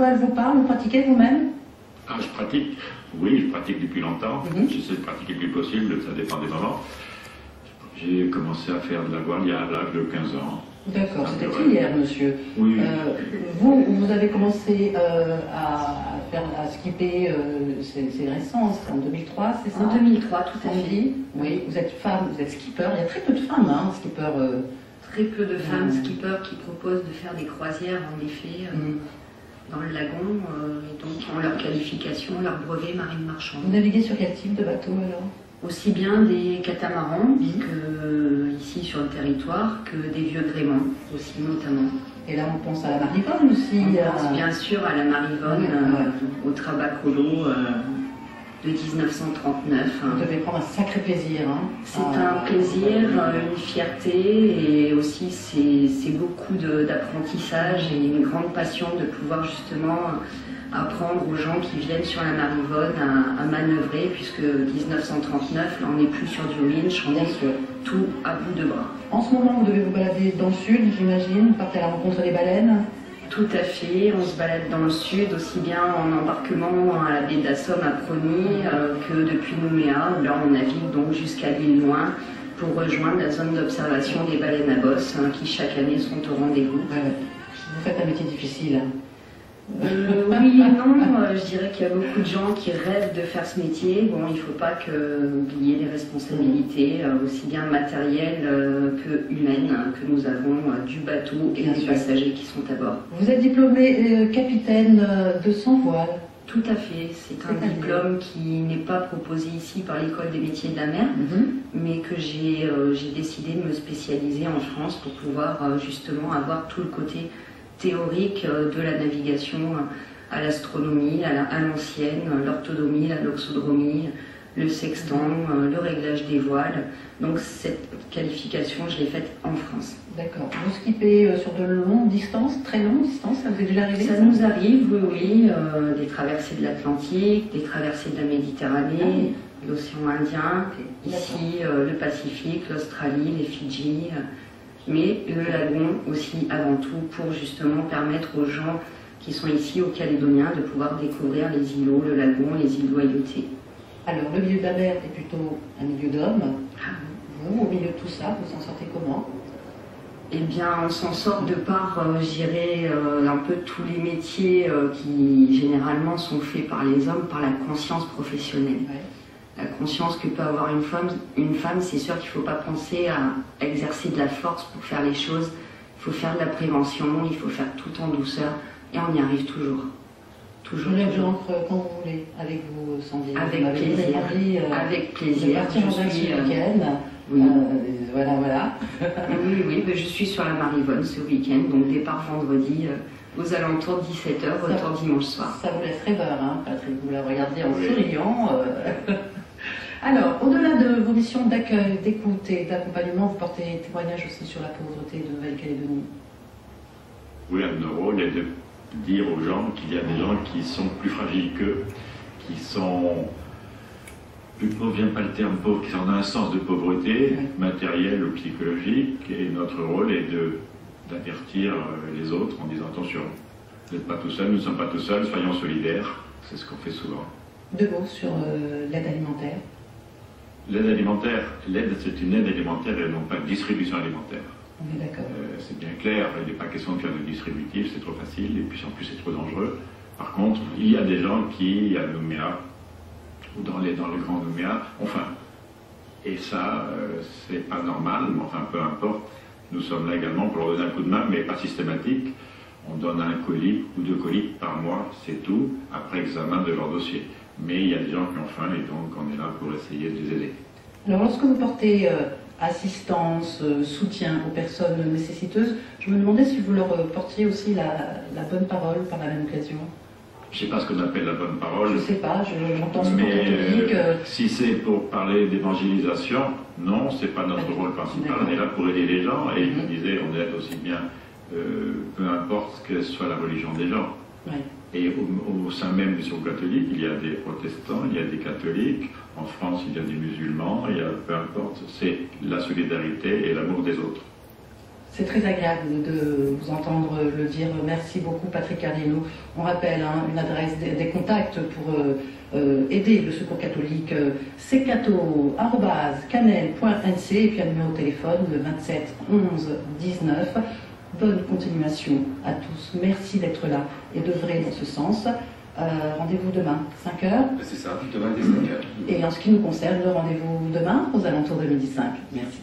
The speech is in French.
Elle vous parle, vous pratiquez vous-même? Ah, je pratique, oui, je pratique depuis longtemps. J'essaie de pratiquer le plus possible, ça dépend des moments. J'ai commencé à faire de la voile il y a à l'âge de 15 ans. D'accord, c'était hier, monsieur. Oui. Vous avez commencé à skipper, c'est récent, c'est en 2003, c'est ça? En 2003, tout à fait. Oui, vous êtes femme, vous êtes skipper. Il y a très peu de femmes, hein, skippers. Très peu de femmes skippers qui proposent de faire des croisières, en effet, dans le lagon, et donc qui ont leur qualification, leur brevet marine marchande. Vous naviguez sur quel type de bateau alors? Aussi bien des catamarans, que ici sur le territoire, que des vieux gréements aussi notamment. Et là on pense à la Marivonne aussi. On pense bien sûr à la Marivonne, au Trabacolo de 1939. Vous devez prendre un sacré plaisir. Hein. C'est un plaisir, une fierté, et aussi c'est beaucoup d'apprentissage et une grande passion de pouvoir justement apprendre aux gens qui viennent sur la Marivonne à manœuvrer, puisque 1939, là on n'est plus sur du winch, on est tout à bout de bras. En ce moment, vous devez vous balader dans le sud, j'imagine, vous partez à la rencontre des baleines. Tout à fait, on se balade dans le sud, aussi bien en embarquement à la baie d'Assomme à Prony que depuis Nouméa, où là on navigue donc jusqu'à l'île Loin pour rejoindre la zone d'observation des baleines à bosse qui chaque année sont au rendez-vous. Vous faites un métier difficile. Oui et non, je dirais qu'il y a beaucoup de gens qui rêvent de faire ce métier. Bon, il ne faut pas oublier les responsabilités, aussi bien matérielles que humaines, que nous avons du bateau et des passagers qui sont à bord. Vous êtes diplômé capitaine de 100 voiles. Tout à fait, c'est un diplôme qui n'est pas proposé ici par l'École des métiers de la mer, mais que j'ai décidé de me spécialiser en France pour pouvoir justement avoir tout le côté théorique de la navigation à l'astronomie, à l'ancienne, l'orthodomie, la loxodromie, le sextant, le réglage des voiles. Donc cette qualification, je l'ai faite en France. D'accord. Vous skippez sur de longues distances, très longues distances, ça vous est déjà arrivé? Ça nous arrive, oui, des traversées de l'Atlantique, des traversées de la Méditerranée, l'océan Indien, ici le Pacifique, l'Australie, les Fidji. Mais le lagon aussi avant tout pour justement permettre aux gens qui sont ici aux Calédoniens de pouvoir découvrir les îlots, le lagon, les îles loyautés. Alors le milieu de la mer est plutôt un milieu d'hommes. Vous, au milieu de tout ça, vous en sortez comment? Eh bien, on s'en sort de par, je dirais, un peu tous les métiers qui généralement sont faits par les hommes, par la conscience professionnelle. La conscience que peut avoir une femme, c'est sûr qu'il ne faut pas penser à exercer de la force pour faire les choses. Il faut faire de la prévention, il faut faire tout en douceur, et on y arrive toujours. Toujours. Je lève l'encre quand vous voulez, avec vous, Sandrine. Avec plaisir. Avec plaisir. Je suis week-end. Voilà. Oui, je suis sur la Marivonne ce week-end, donc départ vendredi aux alentours de 17h, retour dimanche soir. Ça vous laisse rêveur, hein, Patrick, vous la regardez en souriant. Alors, au-delà de vos missions d'accueil, d'écoute et d'accompagnement, vous portez témoignage aussi sur la pauvreté de Nouvelle-Calédonie. Oui, notre rôle est de dire aux gens qu'il y a des gens qui sont plus fragiles qu'eux, qui sont, plus pauvres, vient pas le terme pauvre, qui sont dans un sens de pauvreté, matérielle ou psychologique, et notre rôle est d'avertir les autres en disant attention, vous n'êtes pas tout seul, nous ne sommes pas tout seuls, soyons solidaires, c'est ce qu'on fait souvent. Deux mots sur l'aide alimentaire. L'aide alimentaire, c'est une aide alimentaire et non pas une distribution alimentaire. On est d'accord. C'est bien clair, il n'est pas question de faire du distributif, c'est trop facile, et puis en plus c'est trop dangereux. Par contre, il y a des gens qui, à Nouméa, ou dans le Grand Nouméa, enfin, et ça, c'est pas normal, mais enfin, peu importe, nous sommes là également pour leur donner un coup de main, mais pas systématique. On donne un colis ou deux colis par mois, c'est tout, après examen de leur dossier. Mais il y a des gens qui ont faim et donc on est là pour essayer de les aider. Alors lorsque vous portez assistance, soutien aux personnes nécessiteuses, je me demandais si vous leur portiez aussi la bonne parole par la même occasion. Je ne sais pas ce qu'on appelle la bonne parole. Je ne sais pas, j'entends ce mot mais catholique. Si c'est pour parler d'évangélisation, non, ce n'est pas notre rôle principal. On est là pour aider les gens et je disais, on aide aussi bien, peu importe que soit la religion des gens. Et au sein même du Secours catholique, il y a des protestants, il y a des catholiques, en France il y a des musulmans, il y a, peu importe, c'est la solidarité et l'amour des autres. C'est très agréable de vous entendre le dire. Merci beaucoup, Patrick Carlino. On rappelle une adresse des contacts pour aider le Secours catholique, ccato@canel.nc, et puis un numéro de téléphone, le 27 11 19. Bonne continuation à tous. Merci d'être là et d'œuvrer dans ce sens. Rendez-vous demain, 5h. C'est ça, demain dès 5h. Et en ce qui nous concerne, le rendez-vous demain aux alentours de 12h05. Merci.